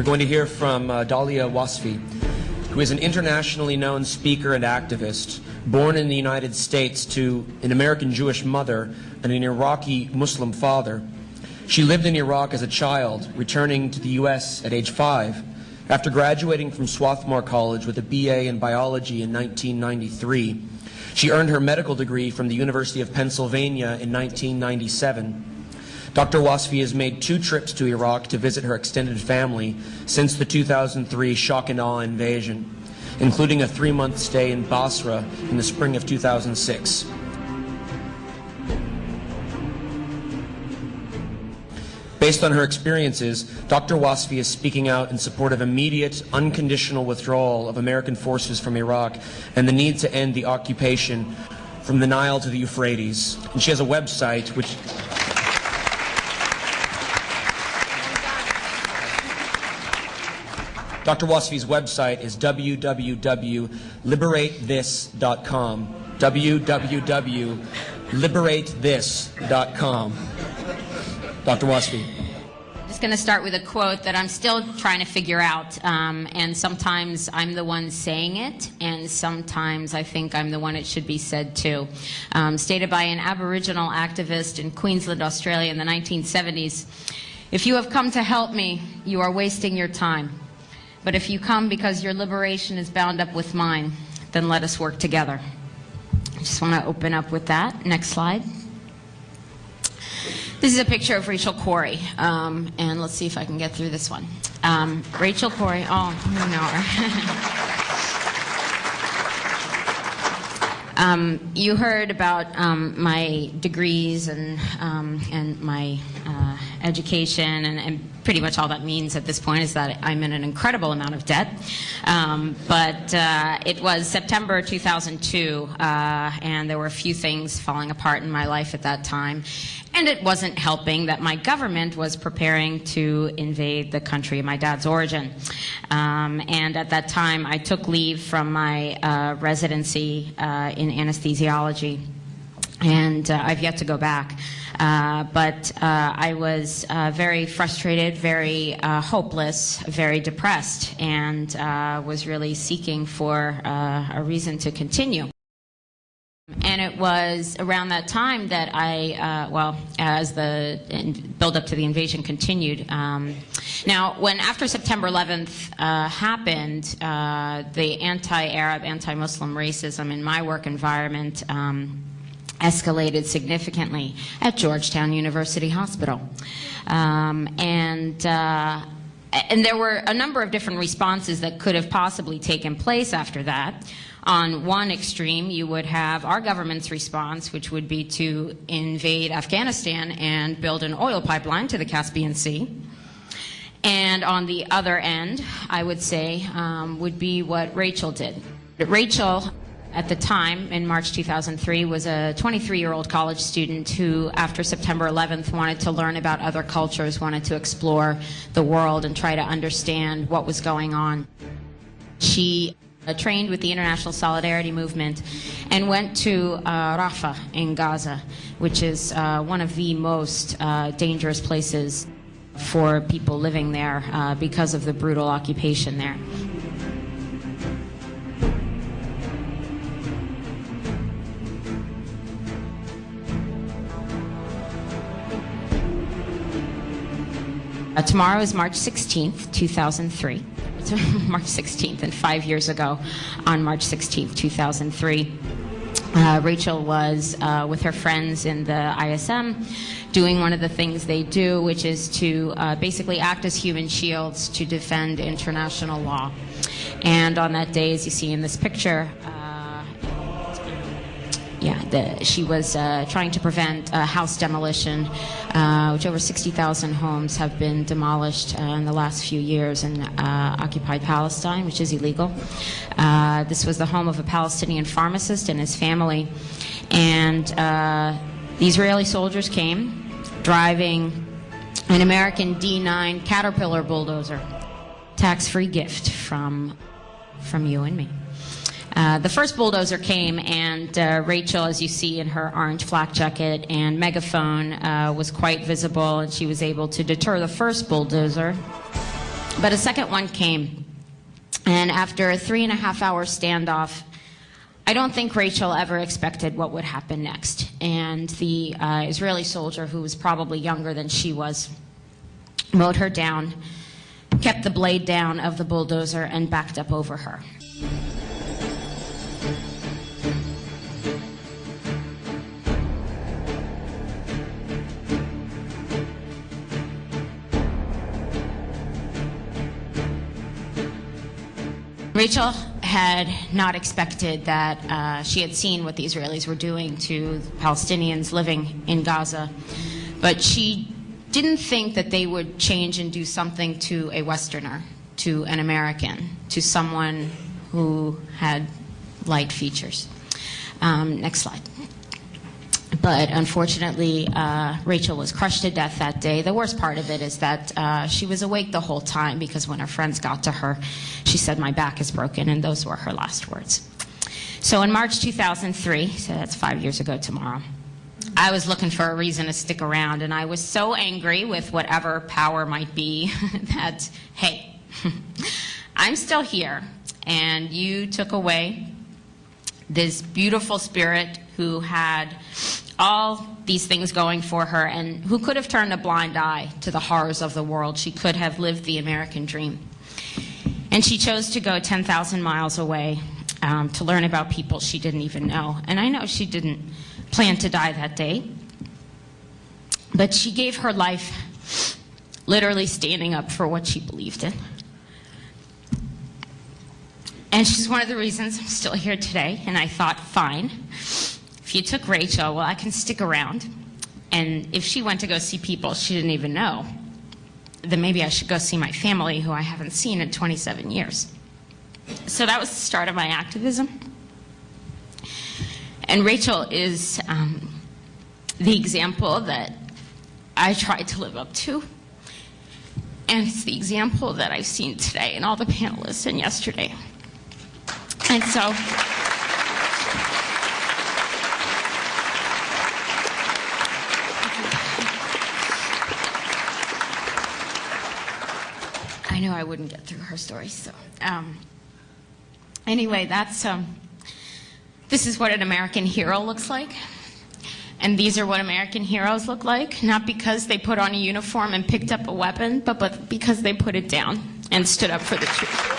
going to hear from Dalia Wasfi, who is an internationally known speaker and activist, born in the United States to an American Jewish mother and an Iraqi Muslim father. She lived in Iraq as a child, returning to the U.S. at age 5. After graduating from Swarthmore College with a BA in biology in 1993, she earned her medical degree from the University of Pennsylvania in 1997. Dr. Wasfi has made 2 trips to Iraq to visit her extended family since the 2003 shock and awe invasion, including a 3-month stay in Basra in the spring of 2006. Based on her experiences, Dr. Wasfi is speaking out in support of immediate, unconditional withdrawal of American forces from Iraq and the need to end the occupation from the Nile to the Euphrates. And she has a website which... Dr. Wasfi's website is www.liberatethis.com. www.liberatethis.com. Dr. Wasfi. I'm just going to start with a quote that I'm still trying to figure out, and sometimes I'm the one saying it, and sometimes I think I'm the one it should be said to. Stated by an Aboriginal activist in Queensland, Australia in the 1970s, "If you have come to help me, you are wasting your time. But if you come because your liberation is bound up with mine, then let us work together." I just want to open up with that. Next slide. This is a picture of Rachel Corrie, and let's see if I can get through this one. Rachel Corrie, oh, you know her. You heard about my degrees and my education, and pretty much all that means at this point is that I'm in an incredible amount of debt. But it was September 2002, and there were a few things falling apart in my life at that time. And it wasn't helping that my government was preparing to invade the country of my dad's origin. And at that time, I took leave from my residency in anesthesiology, and I've yet to go back. But I was very frustrated, very hopeless, very depressed, and was really seeking for a reason to continue. And it was around that time that I, well, as the build-up to the invasion continued. Now, when after September 11th happened, the anti-Arab, anti-Muslim racism in my work environment escalated significantly at Georgetown University Hospital. And there were a number of different responses that could have possibly taken place after that. On one extreme, you would have our government's response, which would be to invade Afghanistan and build an oil pipeline to the Caspian Sea. And on the other end, I would say, would be what Rachel did. Rachel, at the time, in March 2003, was a 23-year-old college student who, after September 11th, wanted to learn about other cultures, wanted to explore the world and try to understand what was going on. She trained with the International Solidarity Movement and went to Rafah in Gaza, which is one of the most dangerous places for people living there because of the brutal occupation there. Tomorrow is March 16th, 2003. It's March 16th, and 5 years ago, on March 16th, 2003, Rachel was with her friends in the ISM doing one of the things they do, which is to basically act as human shields to defend international law. And on that day, as you see in this picture, she was trying to prevent house demolition, which over 60,000 homes have been demolished in the last few years in occupied Palestine, which is illegal. This was the home of a Palestinian pharmacist and his family. And the Israeli soldiers came driving an American D9 Caterpillar bulldozer, tax-free gift from you and me. The first bulldozer came, and Rachel, as you see in her orange flak jacket and megaphone, was quite visible, and she was able to deter the first bulldozer But a second one came, and after a 3.5-hour standoff, I don't think Rachel ever expected what would happen next. And the Israeli soldier, who was probably younger than she was, mowed her down, kept the blade down of the bulldozer, and backed up over her. Rachel had not expected that she had seen what the Israelis were doing to Palestinians living in Gaza, but she didn't think that they would change and do something to a Westerner, to an American, to someone who had light features. Next slide. But unfortunately, Rachel was crushed to death that day. The worst part of it is that she was awake the whole time, because when her friends got to her, she said, "My back is broken," and those were her last words. So in March 2003, so that's 5 years ago tomorrow, I was looking for a reason to stick around, and I was so angry with whatever power might be that, hey, I'm still here, and you took away this beautiful spirit who had all these things going for her, and who could have turned a blind eye to the horrors of the world. She could have lived the American dream. And she chose to go 10,000 miles away to learn about people she didn't even know. And I know she didn't plan to die that day, but she gave her life literally standing up for what she believed in. And she's one of the reasons I'm still here today. And I thought, fine, if you took Rachel, well, I can stick around. And if she went to go see people she didn't even know, then maybe I should go see my family, who I haven't seen in 27 years. So that was the start of my activism. And Rachel is the example that I tried to live up to. And it's the example that I've seen today in all the panelists and yesterday. And so, I knew I wouldn't get through her story. So, anyway, that's this is what an American hero looks like, and these are what American heroes look like. Not because they put on a uniform and picked up a weapon, but because they put it down and stood up for the truth.